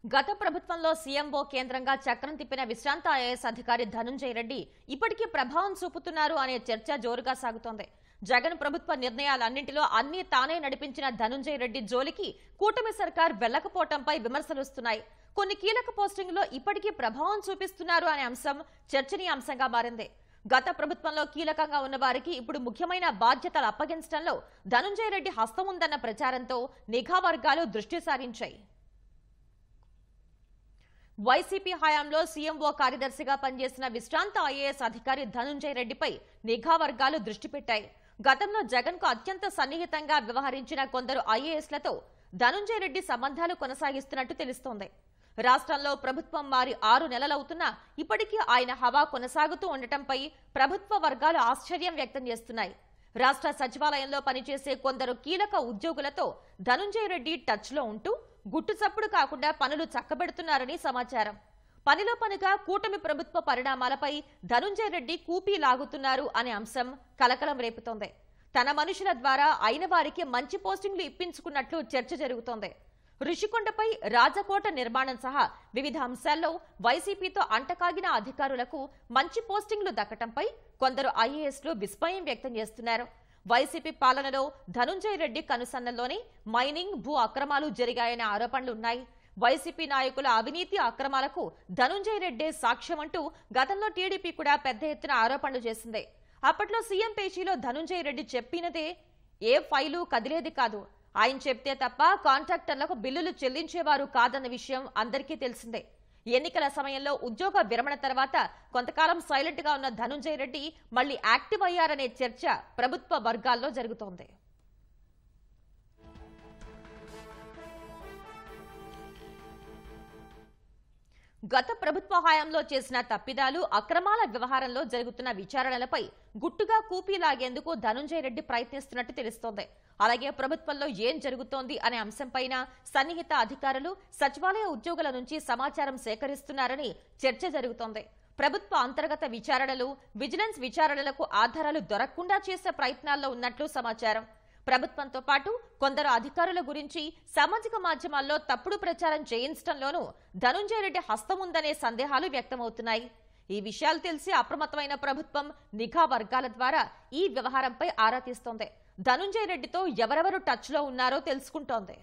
గత ప్రభుత్వంలో సీఎంఓ కేంద్రంగా చక్రం తిప్పిన విశ్రాంత ఐఏఎస్ అధికారి ధనుంజయ రెడ్డి ఇప్పటికీ ప్రభావం చూపుతున్నారు అనే చర్చ జోరుగా సాగుతోంది. జగన్ ప్రభుత్వ నిర్ణయాలన్నింటిలో అన్ని తానే నడిపించిన ధనుంజయ రెడ్డి జోలికి కూటమి సర్కార్ వెళ్లకపోవడంపై విమర్శలు వస్తున్నాయి. కొన్ని కీలక పోస్టింగ్లో ఇప్పటికీ ప్రభావం చూపిస్తున్నారు అనే అంశం చర్చనీయాంశంగా మారింది. గత ప్రభుత్వంలో కీలకంగా ఉన్న వారికి ఇప్పుడు ముఖ్యమైన బాధ్యతలు అప్పగించడంలో ధనుంజయ రెడ్డి హస్తం ఉందన్న ప్రచారంతో నిఘా వర్గాలు దృష్టి సారించాయి. వైసీపీ హయాంలో సీఎంఓ కార్యదర్శిగా పనిచేసిన విశ్రాంత ఐఏఎస్ అధికారి ధనుంజయ రెడ్డిపై నిఘా వర్గాలు దృష్టి పెట్టాయి. గతంలో జగన్ కు అత్యంత సన్నిహితంగా వ్యవహరించిన కొందరు ఐఏఎస్లతో ధనుంజయ రెడ్డి సంబంధాలు కొనసాగిస్తున్నట్టు తెలుస్తోంది. రాష్ట్రంలో ప్రభుత్వం మారి 6 నెలలవుతున్నా ఇప్పటికీ ఆయన హవా కొనసాగుతూ ఉండటంపై ప్రభుత్వ వర్గాలు ఆశ్చర్యం వ్యక్తం చేస్తున్నాయి. రాష్ట్ర సచివాలయంలో పనిచేసే కొందరు కీలక ఉద్యోగులతో ధనుంజయ రెడ్డి టచ్ లో ఉంటూ గుట్టు చప్పుడు కాకుండా పనులు చక్కబెడుతున్నారని సమాచారం. పనిలో పనిగా కూటమి ప్రభుత్వ పరిణామాలపై ధనుంజయ రెడ్డి కూపీ లాగుతున్నారు అనే అంశం కలకలం రేపుతోంది. తన మనుషుల ద్వారా అయిన వారికి మంచి పోస్టింగ్లు ఇప్పించుకున్నట్లు చర్చ జరుగుతోంది. ఋషికొండపై రాజకోట నిర్మాణం సహా వివిధ అంశాల్లో వైసీపీతో అంటకాగిన అధికారులకు మంచి పోస్టింగ్లు దక్కటంపై కొందరు ఐఏఎస్లు విస్మయం వ్యక్తం చేస్తున్నారు. వైసీపీ పాలనలో ధనుంజయ రెడ్డి కనుసన్నల్లోనే మైనింగ్, భూ అక్రమాలు జరిగాయనే ఆరోపణలున్నాయి. వైసీపీ నాయకుల అవినీతి అక్రమాలకు ధనుంజయ రెడ్డే సాక్ష్యమంటూ గతంలో టీడీపీ కూడా పెద్ద ఎత్తున ఆరోపణలు చేసింది. అప్పట్లో సీఎం పేషీలో ధనుంజయ రెడ్డి చెప్పినదే ఏ ఫైలు కదిలేది కాదు. ఆయన చెప్తే తప్ప కాంట్రాక్టర్లకు బిల్లులు చెల్లించేవారు కాదన్న విషయం అందరికీ తెలిసిందే. ఎన్నికల సమయంలో ఉద్యోగ విరమణ తర్వాత కొంతకాలం సైలెంట్ గా ఉన్న ధనుంజయ రెడ్డి మళ్లీ యాక్టివ్ అయ్యారనే చర్చ ప్రభుత్వ వర్గాల్లో జరుగుతోంది. గత ప్రభుత్వ హయాంలో చేసిన తప్పిదాలు, అక్రమాల వ్యవహారంలో జరుగుతున్న విచారణలపై గుట్టుగా కూపీ లాగేందుకు ధనుంజయ రెడ్డి ప్రయత్నిస్తున్నట్టు తెలుస్తోంది. అలాగే ప్రభుత్వంలో ఏం జరుగుతోంది అనే అంశంపైన సన్నిహిత అధికారులు, సచివాలయ ఉద్యోగుల నుంచి సమాచారం సేకరిస్తున్నారని చర్చ జరుగుతోంది. ప్రభుత్వ అంతర్గత విచారణలు, విజిలెన్స్ విచారణలకు ఆధారాలు దొరకకుండా చేసే ప్రయత్నాల్లో ఉన్నట్లు సమాచారం. ప్రభుత్వంతో పాటు కొందరు అధికారుల గురించి సామాజిక మాధ్యమాల్లో తప్పుడు ప్రచారం చేయించడంలోనూ ధనుంజయ రెడ్డి హస్తం ఉందనే సందేహాలు వ్యక్తమవుతున్నాయి. ఈ విషయాలు తెలిసి అప్రమత్తమైన ప్రభుత్వం నిఘా వర్గాల ద్వారా ఈ వ్యవహారంపై ఆరా తీస్తోంది. ధనుంజయ రెడ్డితో ఎవరెవరు టచ్ లో ఉన్నారో తెలుసుకుంటోంది.